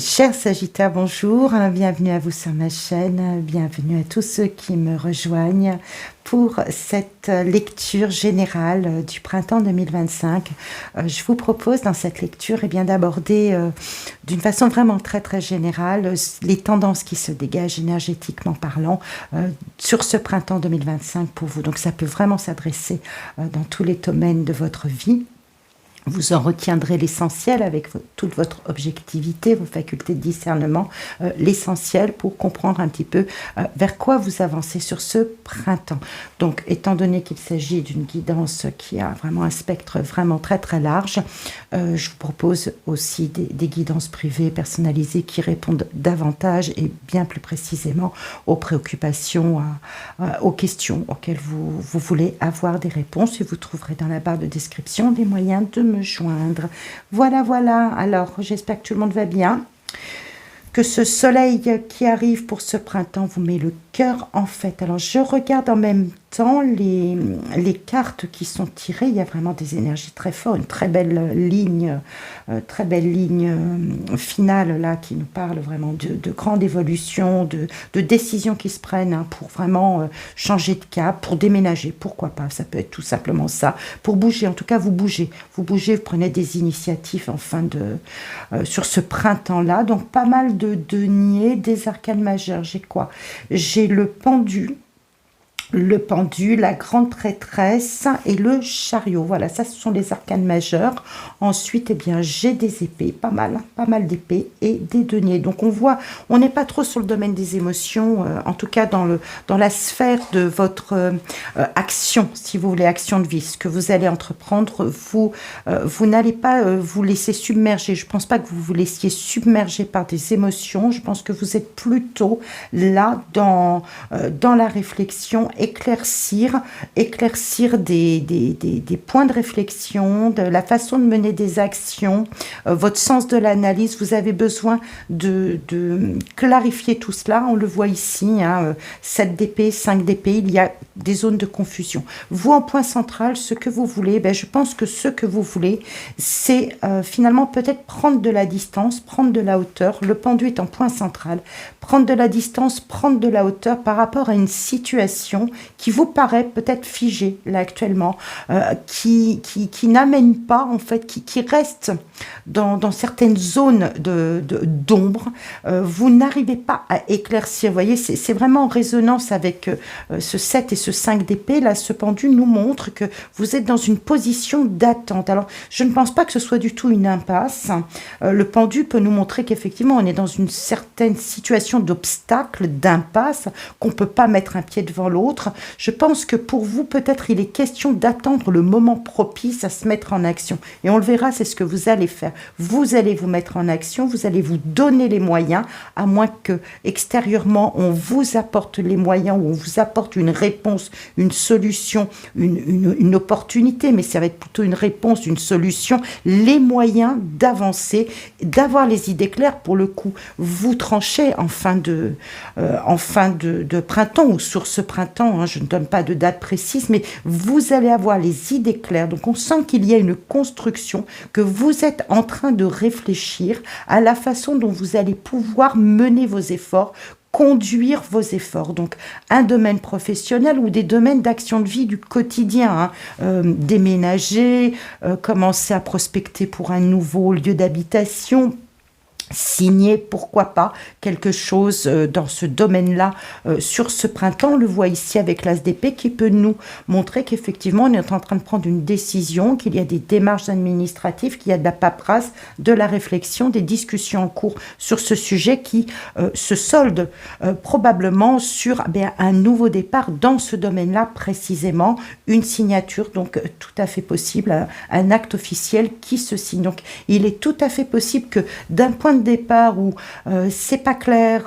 Chers Sagittaires, bonjour, bienvenue à vous sur ma chaîne, bienvenue à tous ceux qui me rejoignent pour cette lecture générale du printemps 2025. Je vous propose dans cette lecture d'aborder d'une façon vraiment très générale les tendances qui se dégagent énergétiquement parlant sur ce printemps 2025 pour vous. Donc ça peut vraiment s'adresser dans tous les domaines de votre vie. Vous en retiendrez l'essentiel avec toute votre objectivité, vos facultés de discernement, l'essentiel pour comprendre un petit peu vers quoi vous avancez sur ce printemps. Donc, étant donné qu'il s'agit d'une guidance qui a vraiment un spectre vraiment très large, je vous propose aussi des guidances privées personnalisées qui répondent davantage et bien plus précisément aux préoccupations, aux questions auxquelles vous voulez avoir des réponses. Et vous trouverez dans la barre de description des moyens de me joindre. Voilà. Alors, j'espère que tout le monde va bien. Que ce soleil qui arrive pour ce printemps vous met le cœur en fête. Alors, je regarde en même temps les cartes qui sont tirées. Il y a vraiment des énergies très fortes, une très belle ligne finale là qui nous parle vraiment de grande évolution, de décisions qui se prennent pour vraiment changer de cap, pour déménager, pourquoi pas, ça peut être tout simplement ça, pour bouger, en tout cas vous bougez, vous prenez des initiatives sur ce printemps-là. Donc pas mal de deniers, des arcanes majeures. J'ai quoi? J'ai le pendu, la grande prêtresse et le chariot. Voilà, ça ce sont les arcanes majeures. Ensuite, j'ai des épées, pas mal d'épées et des deniers. Donc on voit, on n'est pas trop sur le domaine des émotions, en tout cas dans la sphère de votre action, si vous voulez, action de vie, ce que vous allez entreprendre. Vous n'allez pas vous laisser submerger. Je pense pas que vous vous laissiez submerger par des émotions. Je pense que vous êtes plutôt là dans la réflexion, éclaircir des points de réflexion, de la façon de mener des actions, votre sens de l'analyse. Vous avez besoin de clarifier tout cela. On le voit ici, 7 d'épée, 5 d'épée, il y a des zones de confusion. Vous, en point central, ce que vous voulez, je pense que ce que vous voulez, c'est finalement peut-être prendre de la distance, prendre de la hauteur. Le pendu est en point central. Prendre de la distance, prendre de la hauteur par rapport à une situation qui vous paraît peut-être figée là actuellement, qui n'amène pas en fait, qui reste dans certaines zones d'ombre. Vous n'arrivez pas à éclaircir. Vous voyez, c'est vraiment en résonance avec ce 7 et ce 5 d'épée. Là, ce pendu nous montre que vous êtes dans une position d'attente. Alors, je ne pense pas que ce soit du tout une impasse. Le pendu peut nous montrer qu'effectivement, on est dans une certaine situation d'obstacle, d'impasse, qu'on ne peut pas mettre un pied devant l'autre. Je pense que pour vous, peut-être, il est question d'attendre le moment propice à se mettre en action. Et on le verra, c'est ce que vous allez faire. Vous allez vous mettre en action, vous allez vous donner les moyens, à moins que extérieurement, on vous apporte les moyens ou on vous apporte une réponse, une solution, une opportunité, mais ça va être plutôt une réponse, une solution, les moyens d'avancer, d'avoir les idées claires. Pour le coup, vous tranchez en fin de printemps ou sur ce printemps, je ne donne pas de date précise, mais vous allez avoir les idées claires. Donc on sent qu'il y a une construction, que vous êtes en train de réfléchir à la façon dont vous allez pouvoir mener vos efforts, conduire vos efforts. Donc un domaine professionnel ou des domaines d'action de vie du quotidien, déménager, commencer à prospecter pour un nouveau lieu d'habitation, signer, pourquoi pas, quelque chose dans ce domaine-là sur ce printemps. On le voit ici avec l'As d'épée qui peut nous montrer qu'effectivement, on est en train de prendre une décision, qu'il y a des démarches administratives, qu'il y a de la paperasse, de la réflexion, des discussions en cours sur ce sujet qui se soldent probablement sur un nouveau départ dans ce domaine-là précisément, une signature, donc tout à fait possible, un acte officiel qui se signe. Donc il est tout à fait possible que d'un point de départ où c'est pas clair,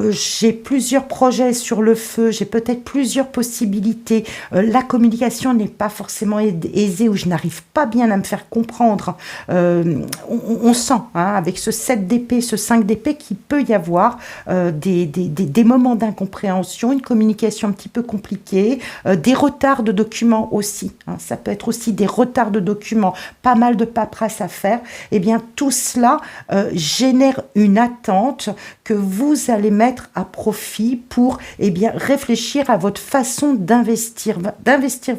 j'ai plusieurs projets sur le feu, j'ai peut-être plusieurs possibilités, la communication n'est pas forcément aisée, ou je n'arrive pas bien à me faire comprendre, on sent avec ce 7 d'épée, ce 5 d'épée qu'il peut y avoir des moments d'incompréhension, une communication un petit peu compliquée, des retards de documents aussi, ça peut être aussi des retards de documents, pas mal de paperasse à faire. Et bien tout cela génère une attente que vous allez mettre à profit pour réfléchir à votre façon d'investir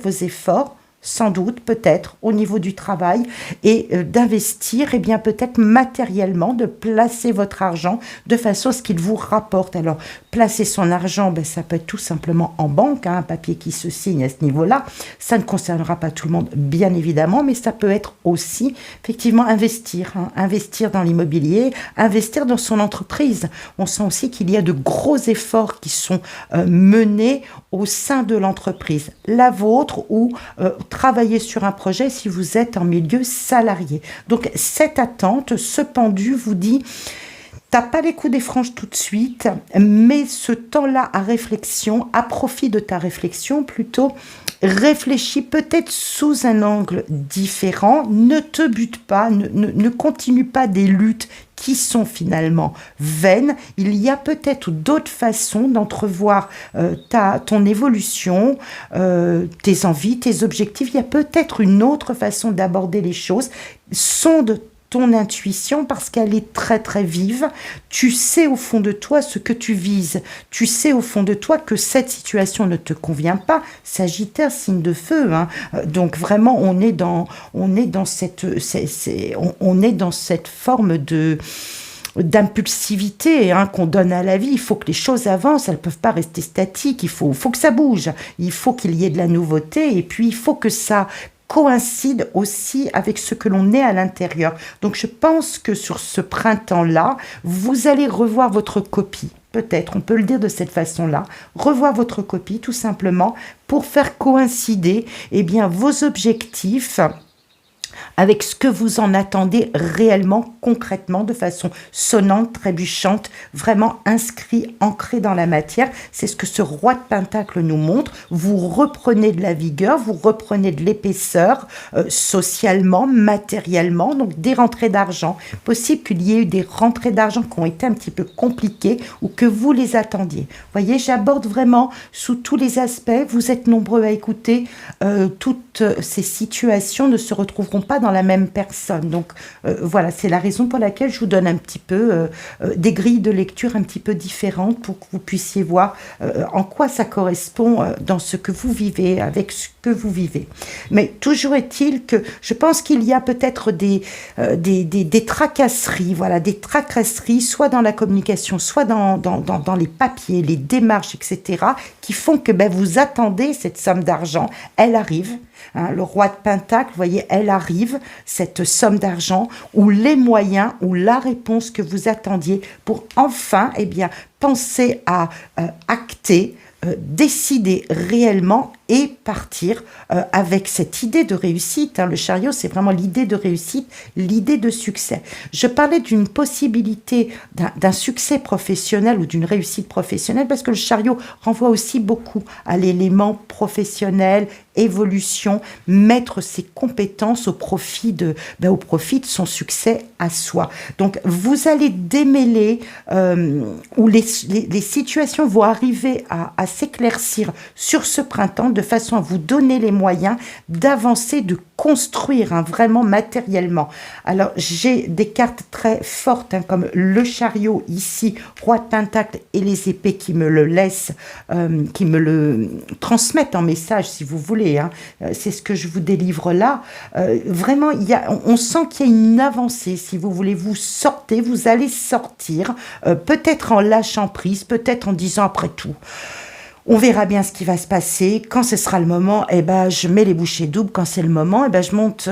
vos efforts, sans doute, peut-être, au niveau du travail, et d'investir, peut-être matériellement, de placer votre argent de façon à ce qu'il vous rapporte. Alors, placer son argent, ça peut être tout simplement en banque, un papier qui se signe à ce niveau-là. Ça ne concernera pas tout le monde, bien évidemment, mais ça peut être aussi, effectivement, investir. Investir dans l'immobilier, investir dans son entreprise. On sent aussi qu'il y a de gros efforts qui sont menés au sein de l'entreprise, la vôtre, ou travailler sur un projet si vous êtes en milieu salarié. Donc cette attente, ce pendu vous dit, t'as pas les coups des franges tout de suite, mais ce temps-là à réflexion, à profit de ta réflexion plutôt, réfléchis peut-être sous un angle différent, ne te bute pas, ne continue pas des luttes qui sont finalement vaines. Il y a peut-être d'autres façons d'entrevoir ton évolution, tes envies, tes objectifs. Il y a peut-être une autre façon d'aborder les choses. Sonde ton intuition parce qu'elle est très très vive. Tu sais au fond de toi ce que tu vises. Tu sais au fond de toi que cette situation ne te convient pas. Sagittaire, signe de feu. Donc vraiment, on est dans cette forme d'impulsivité qu'on donne à la vie. Il faut que les choses avancent, elles ne peuvent pas rester statiques, il faut que ça bouge, il faut qu'il y ait de la nouveauté, et puis il faut que ça coïncide aussi avec ce que l'on est à l'intérieur. Donc je pense que sur ce printemps-là, vous allez revoir votre copie. Peut-être, on peut le dire de cette façon-là, revoir votre copie tout simplement pour faire coïncider vos objectifs avec ce que vous en attendez réellement, concrètement, de façon sonnante, trébuchante, vraiment inscrit, ancré dans la matière. C'est ce que ce roi de Pentacle nous montre. Vous reprenez de la vigueur, vous reprenez de l'épaisseur, socialement, matériellement, donc des rentrées d'argent. Possible qu'il y ait eu des rentrées d'argent qui ont été un petit peu compliquées ou que vous les attendiez. Vous voyez, j'aborde vraiment sous tous les aspects. Vous êtes nombreux à écouter. Toutes ces situations ne se retrouveront pas dans la même personne. Donc voilà, c'est la raison pour laquelle je vous donne un petit peu des grilles de lecture un petit peu différentes pour que vous puissiez voir en quoi ça correspond dans ce que vous vivez, avec ce que vous vivez. Mais toujours est-il que je pense qu'il y a peut-être des tracasseries, voilà, des tracasseries, soit dans la communication, soit dans les papiers, les démarches, etc., qui font que vous attendez cette somme d'argent. Elle arrive. Le roi de Pentacle, vous voyez, elle arrive, cette somme d'argent, ou les moyens, ou la réponse que vous attendiez pour enfin, penser à acter, décider réellement et partir avec cette idée de réussite. Le chariot, c'est vraiment l'idée de réussite, l'idée de succès. Je parlais d'une possibilité d'un succès professionnel ou d'une réussite professionnelle parce que le chariot renvoie aussi beaucoup à l'élément professionnel, évolution, mettre ses compétences au profit de son succès à soi. Donc, vous allez démêler où les situations vont arriver à s'éclaircir sur ce printemps de façon à vous donner les moyens d'avancer, de construire vraiment matériellement. Alors, j'ai des cartes très fortes comme le chariot ici, roi de Pentacle et les épées qui me le laissent, qui me le transmettent en message si vous voulez. C'est ce que je vous délivre là. Vraiment, on sent qu'il y a une avancée. Si vous voulez, vous sortez, vous allez sortir, peut-être en lâchant prise, peut-être en disant après tout, on verra bien ce qui va se passer. Quand ce sera le moment, je mets les bouchées doubles. Quand c'est le moment, je monte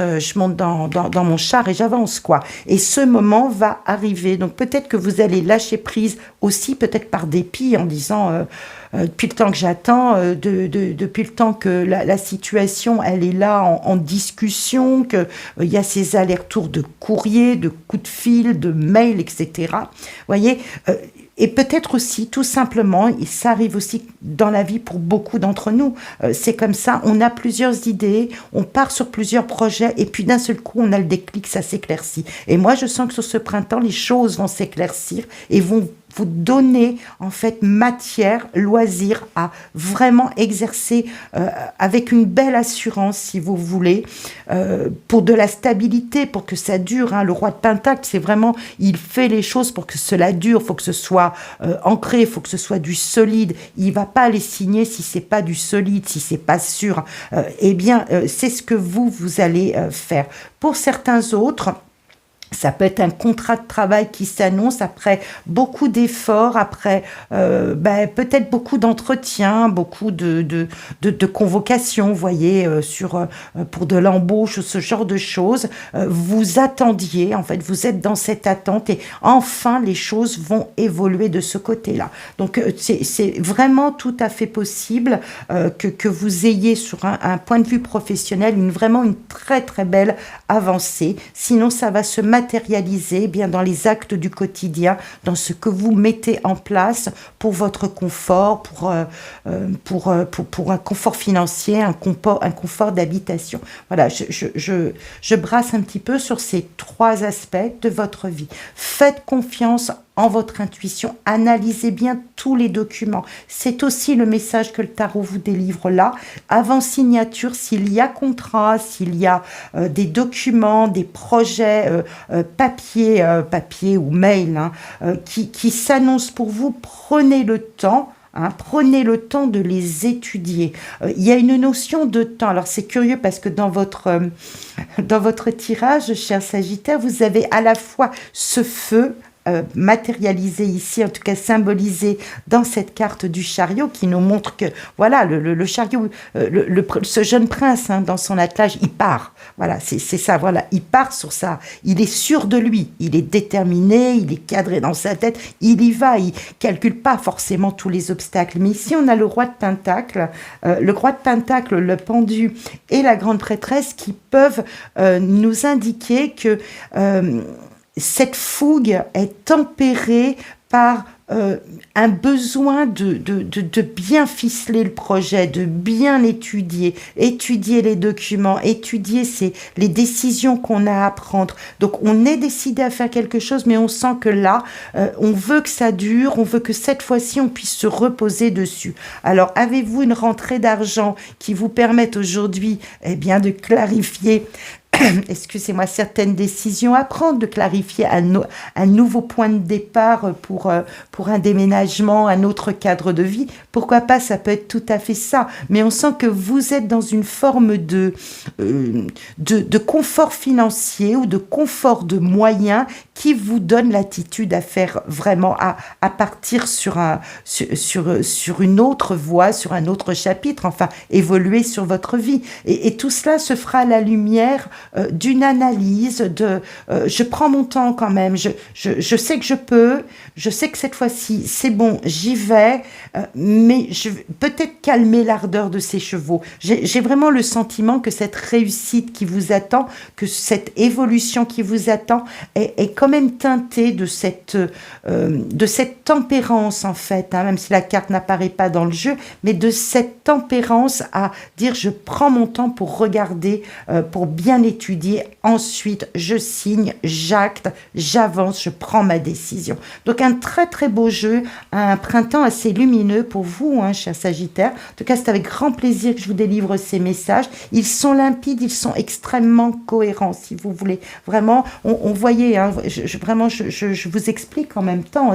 dans mon char et j'avance, quoi. Et ce moment va arriver. Donc peut-être que vous allez lâcher prise aussi, peut-être par dépit, en disant depuis le temps que j'attends, depuis le temps que la situation, elle est là en discussion, qu'il y a ces allers-retours de courrier, de coups de fil, de mails, etc. Vous voyez, et peut-être aussi, tout simplement, et ça arrive aussi dans la vie pour beaucoup d'entre nous, c'est comme ça, on a plusieurs idées, on part sur plusieurs projets, et puis d'un seul coup, on a le déclic, ça s'éclaircit. Et moi, je sens que sur ce printemps, les choses vont s'éclaircir et vont vous donner en fait matière, loisir à vraiment exercer avec une belle assurance, si vous voulez, pour de la stabilité, pour que ça dure. Le roi de Pentacle, c'est vraiment, il fait les choses pour que cela dure, il faut que ce soit ancré, il faut que ce soit du solide. Il va pas les signer si c'est pas du solide, si c'est pas sûr. C'est ce que vous allez faire. Pour certains autres, ça peut être un contrat de travail qui s'annonce après beaucoup d'efforts, après peut-être beaucoup d'entretiens, beaucoup de convocations, vous voyez, pour de l'embauche, ce genre de choses. Vous attendiez, en fait, vous êtes dans cette attente et enfin les choses vont évoluer de ce côté-là. Donc c'est vraiment tout à fait possible que vous ayez sur un point de vue professionnel vraiment une très très belle avancée. Sinon, ça va se matérialiser bien dans les actes du quotidien, dans ce que vous mettez en place pour votre confort, pour un confort financier, un confort d'habitation. Voilà, je brasse un petit peu sur ces 3 aspects de votre vie. Faites confiance en votre intuition, analysez bien tous les documents. C'est aussi le message que le tarot vous délivre là. Avant signature, s'il y a contrat, s'il y a des documents, des projets papier ou mail qui s'annoncent pour vous, prenez le temps. Prenez le temps de les étudier. Il y a une notion de temps. Alors c'est curieux parce que dans votre tirage, cher Sagittaire, vous avez à la fois ce feu matérialisé ici, en tout cas symbolisé dans cette carte du chariot qui nous montre que voilà le chariot, ce jeune prince dans son attelage, il part. Voilà, c'est ça. Voilà, il part sur ça. Il est sûr de lui, il est déterminé, il est cadré dans sa tête, il y va, il calcule pas forcément tous les obstacles. Mais ici, on a le roi de Pentacle, le pendu et la grande prêtresse qui peuvent nous indiquer que cette fougue est tempérée par un besoin de bien ficeler le projet, de bien étudier les documents, étudier les décisions qu'on a à prendre. Donc on est décidé à faire quelque chose, mais on sent que là, on veut que ça dure, on veut que cette fois-ci, on puisse se reposer dessus. Alors, avez-vous une rentrée d'argent qui vous permette aujourd'hui de clarifier excusez-moi, certaines décisions à prendre, de clarifier un nouveau point de départ pour un déménagement, un autre cadre de vie. Pourquoi pas, ça peut être tout à fait ça. Mais on sent que vous êtes dans une forme de confort financier ou de confort de moyens qui vous donne l'attitude à faire vraiment, à partir sur une autre voie, sur un autre chapitre, enfin, évoluer sur votre vie. Et tout cela se fera à la lumière d'une analyse, je prends mon temps quand même, je sais que je peux, je sais que cette fois-ci c'est bon, j'y vais, mais je vais peut-être calmer l'ardeur de ces chevaux. J'ai vraiment le sentiment que cette réussite qui vous attend, que cette évolution qui vous attend est quand même teintée de cette tempérance en fait, même si la carte n'apparaît pas dans le jeu, mais de cette tempérance à dire je prends mon temps pour regarder, pour bien étudier, ensuite je signe, j'acte, j'avance, je prends ma décision. Donc un très très beau jeu, un printemps assez lumineux pour vous, cher Sagittaire. En tout cas, c'est avec grand plaisir que je vous délivre ces messages. Ils sont limpides, ils sont extrêmement cohérents, si vous voulez. Vraiment, on voyait, je vous explique en même temps,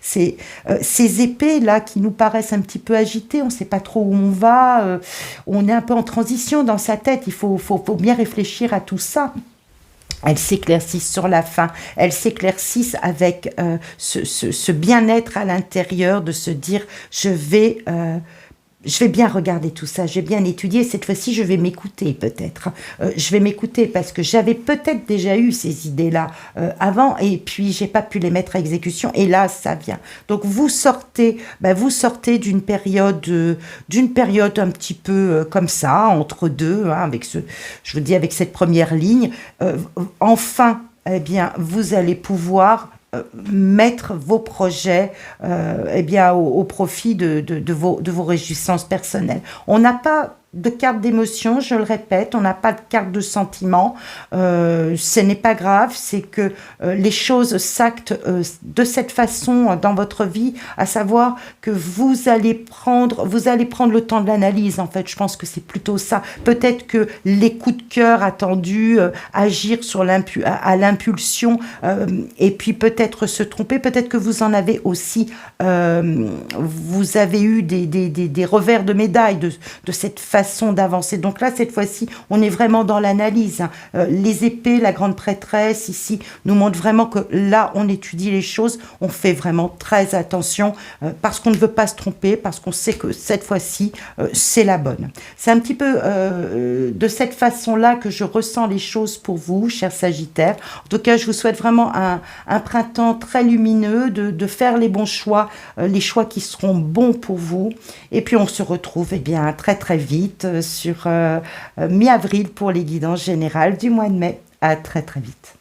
ces épées là qui nous paraissent un petit peu agitées, on ne sait pas trop où on va, on est un peu en transition dans sa tête, il faut bien réfléchir à tout ça. Elles s'éclaircissent sur la fin, elles s'éclaircissent avec ce bien-être à l'intérieur de se dire je vais bien regarder tout ça, je vais bien étudier, cette fois-ci je vais m'écouter peut-être. Je vais m'écouter parce que j'avais peut-être déjà eu ces idées-là avant et puis j'ai pas pu les mettre à exécution et là ça vient. Donc vous sortez d'une période un petit peu comme ça, entre deux, avec avec cette première ligne. Enfin, vous allez pouvoir mettre vos projets au profit de vos réjouissances personnelles. On n'a pas de carte d'émotion, je le répète, on n'a pas de carte de sentiment. Ce n'est pas grave, c'est que les choses s'actent de cette façon dans votre vie, à savoir que vous allez prendre le temps de l'analyse. En fait, je pense que c'est plutôt ça. Peut-être que les coups de cœur attendus, agir sur à l'impulsion, et puis peut-être se tromper. Peut-être que vous en avez aussi, vous avez eu des revers de médaille de cette façon d'avancer. Donc là, cette fois-ci, on est vraiment dans l'analyse. Les épées, la grande prêtresse, ici, nous montrent vraiment que là, on étudie les choses, on fait vraiment très attention, parce qu'on ne veut pas se tromper, parce qu'on sait que cette fois-ci, c'est la bonne. C'est un petit peu de cette façon-là que je ressens les choses pour vous, chers Sagittaires. En tout cas, je vous souhaite vraiment un printemps très lumineux, de faire les bons choix, les choix qui seront bons pour vous. Et puis, on se retrouve eh bien, très très vite sur mi-avril pour les guidances générales du mois de mai. À très très vite.